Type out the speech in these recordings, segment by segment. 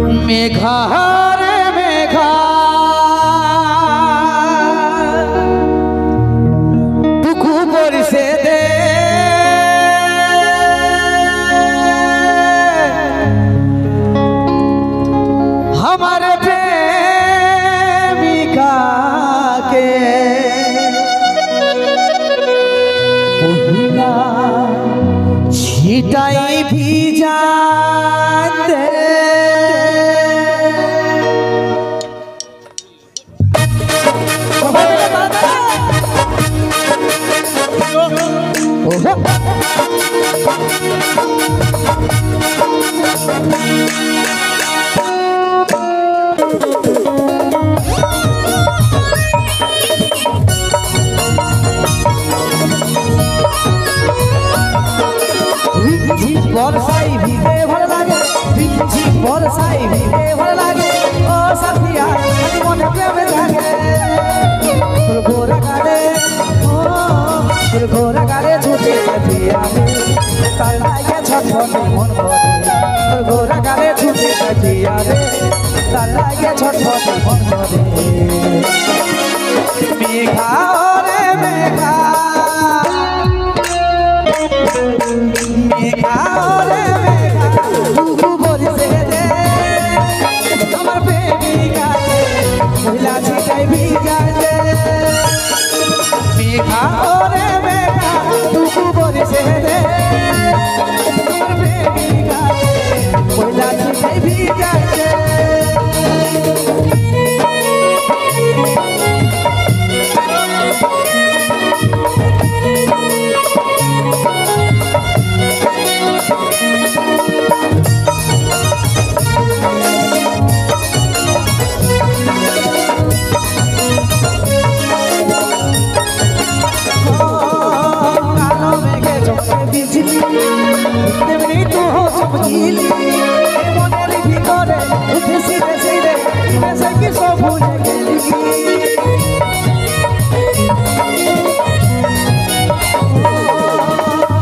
मेघा रे मेघा टुकु बरसे दे हमारे प्रेमिका के पहिला छिटाई भी जाते बरसाई भीगे भल लागे बरसाई भीगे भल लागे ओ साथिया मन प्रेम जागे तोर घोरा गाड़े ओ तोर घोरा गाड़े छुटे दिया तार लागे छटपट मन भरे तोर घोरा गाड़े छुटे दिया रे तार लागे छटपट मन भरे मेघा रे मेघा मेघा रे मेघा टुकु बरसे दे हमार प्रेमिका के पहिला छिटाई भी जाते मेघा रे मेघा टुकु बरसे दे हमार प्रेमिका के पहिला छिटाई भी जाते तेमनी तू हो चमकीली मनेर ভিতরে উঠে সিরে সিরে মেসে কি সব ভুলে গেলি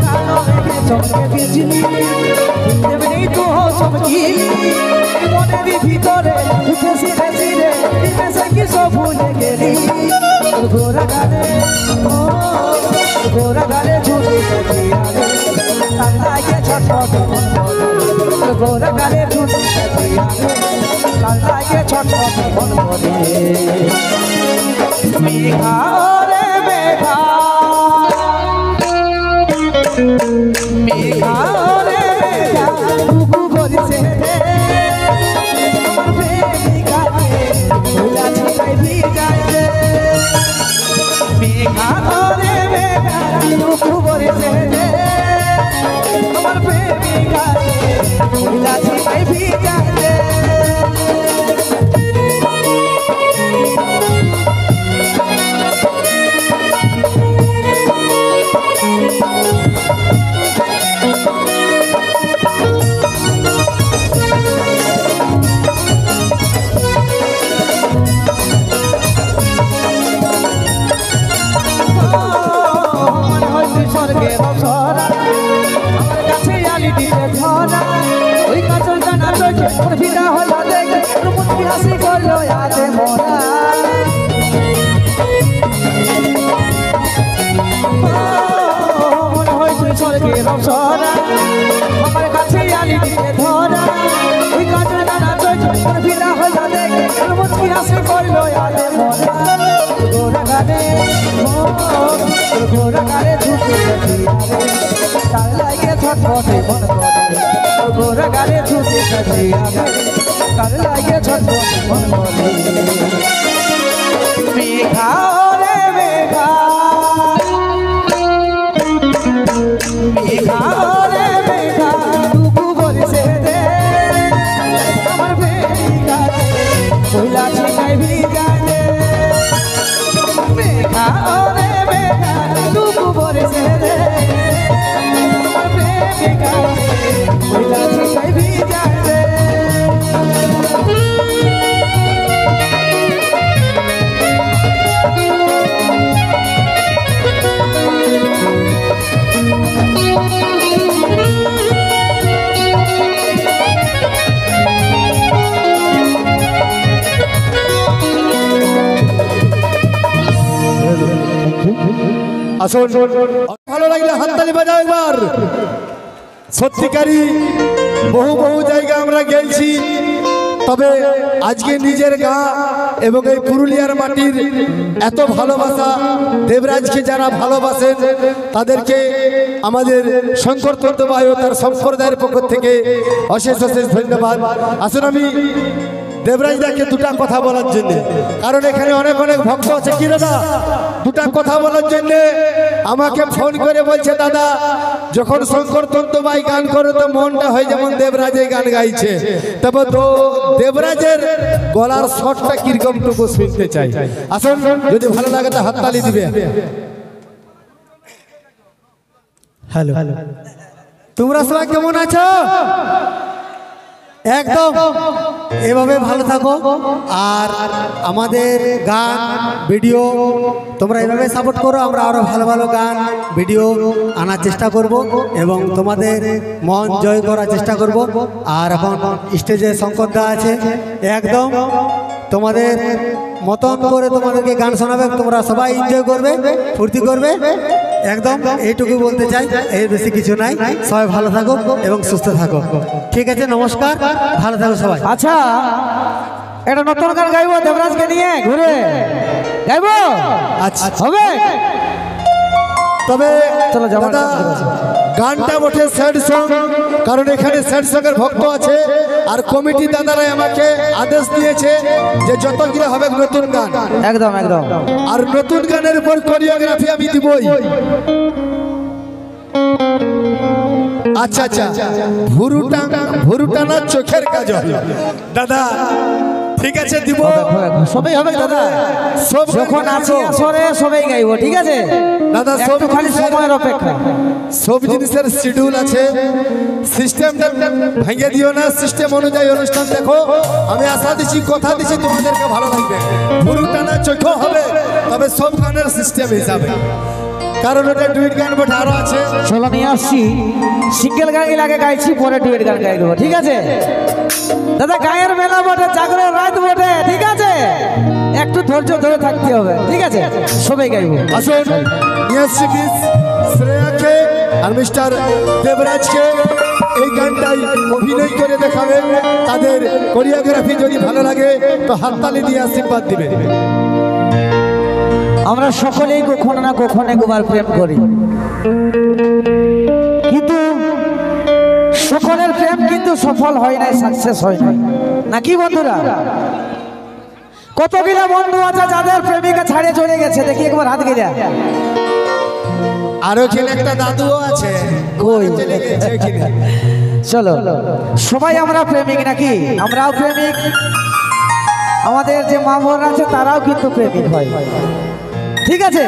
কালো মেঘে চমকে বিজলি তেমনি তু हो চমकीली মনের ভিতরে উঠে সিরে সিরে মেসে কি সব ভুলে গেলি ঘোরা গানে ও ঘোরা গানে ঝুলে গিয়া রে लागे छटपट मन भरे गोरा गाले झूठ दिया लागे छटपट मन भरे मेघा रे मेघा मेघा रे मेघा टुकु बरसे दे हमार प्रेमिका के पहिला छिटाई भी जाते मेघा रे मेघा टुकु बरसे दे हमार प्रेमिका के पहिला छिटाई भी जाते मन होय स्वर्गे बसरा আমার কাছে আলি দিতে ধরা ওই কাজল জানা চোখে ওর ভিড়া হলো দেখে ওর মুখে হাসি করলো আজে মোরা মনে হয় তুই স্বর্গে রসরা আমার কাছে আলি দিতে ধরা ওই কাজল জানা চোখে ওর ভিড়া হলো দেখে ওর মুখে হাসি করলো আজে মোরা গোরা গানে গোরা গানে ঝুঁকে দিয়া রে तार लागे छटपटे मन भरे गोरा गाले छुटे दिया तार लागे छटपटे मन भरे मेघा रे मेघा मेघा रे मेघा टुकु बरसे दे हमार प्रेमिका के पहिला छिटाई भी जाते मेघा रे मेघा टुकु बरसे दे पहिला छिटाई भी जाते আসুন ভালো লাগলে হাততালি বাজাও একবার। সত্যিকারই বহু বহু জায়গা আমরা গেছি, তবে আজকে নিজের গা এবং এই পুরুলিয়ার মাটির এত ভালোবাসা দেবরাজকে যারা ভালোবাসেন তাদেরকে আমাদের শঙ্কর তন্ত্রবায় ও তার সম্প্রদায়ের পক্ষ থেকে অশেষ অশেষ ধন্যবাদ। আসুন আমি দেবরাজদাকে দুটা কথা বলার জন্য, কারণ এখানে অনেক অনেক ভক্ত আছে কি দাদা, দুটা কথা বলার জন্য আমাকে ফোন করে বলছে দাদা যখন শঙ্কর তন্ত্রবাই গান করে তো মনটা হয় যেমন দেবরাজের গান গাইছে, তবে তো দেবরাজের গলার শটটা কিরকম টুকু শুনতে চাই। আসুন যদি ভালো লাগে তো হাততালি দিবে। হ্যালো, তোমরা সবাই কেমন আছো? একদম এভাবে ভালো থাকো, আর আমাদের গান ভিডিও তোমরা এভাবে সাপোর্ট করো। আমরা আরো ভালো ভালো গান ভিডিও আনার চেষ্টা করব এবং তোমাদের মন জয় করার চেষ্টা করব। আর এখন স্টেজে শঙ্করদা আছে, একদম তোমাদের মতন করে তোমাদেরকে গান শোনাবে, তোমরা সবাই এনজয় করবে, ফুর্তি করবে। একদম এইটুকু বলতে চাই, এর বেশি কিছু নাই। সবাই ভালো থাকো এবং সুস্থ থাকো। ঠিক আছে, নমস্কার, ভালো থাকো সবাই। আচ্ছা, এটা নতুন গান গাইবো দেবরাজকে নিয়ে ঘুরে গাইবো। আচ্ছা হবে, তবে চলো যাবো। দাদা গানটা বটে স্যাড সং, কারণ এখানে স্যাড সঙ্গের ভক্ত আছে, আর কমিটি দাদারাই আমাকে আদেশ দিয়েছে যে যতগুলো হবে নতুন গান, একদম একদম, আর নতুন গানের উপর কোরিওগ্রাফি আমি দিবই। আচ্ছা আচ্ছা, ভুরুটানা চোখের কাজল দাদা, ঠিক আছে দিব, সবাই হবে দাদা, সব যখন আছি আসরে সবাই গাইবো, ঠিক আছে দাদা। সব খালি সময়ের অপেক্ষা, সব জিনিসের শিডিউল আছে, সিস্টেমটা ভেঙে দিও না, সিস্টেম অনুযায়ী অনুষ্ঠান দেখো। আমি আশা দিচ্ছি, কথা দিচ্ছি তোমাদেরকে ভালো লাগবে। ভুরুটানা চোখ হবে, তবে সব গানের সিস্টেম হিসাবে, কারণ ওটা ডুয়েট গান বটে আরো আছে। চলো নিয়ে আসছি, সিঙ্গেল গান আগে গাইছি, পরে ডুয়েট গান গাই দেবো, ঠিক আছে দাদা। গায়ের মেলা বটে, জাগরের রাত বটে, ঠিক আছে, একটু ধৈর্য ধরে থাকতে হবে, ঠিক আছে, সবাই গাইবো। আসুন নিয়ে আসছি মিস শ্রেয়াকে আর মিস্টার দেবরাজকে, এই গানটাই অভিনয় করে দেখাবে। তাদের কোরিওগ্রাফি যদি ভালো লাগে তো হাততালি দিয়ে আশীর্বাদ দিবে। আমরা সকলেই কখনো না কখনো একবার প্রেম করি, কিন্তু সকলের প্রেম কিন্তু সফল হয় নাই, সাকসেস হয় নাই, নাকি বন্ধুরা? কতগুলা বন্ধু আছে যাদের প্রেমিকা ছাড়িয়ে চলে গেছে, দেখি একবার হাত গিরা। আর ওখানে একটা দাদুও আছে, কই চলে গেছে ওখানে। চলো সবাই আমরা প্রেমিক, নাকি? আমরাও প্রেমিক, আমাদের যে মা বোন আছে তারাও কিন্তু প্রেমিক হয়, ঠিক আছে।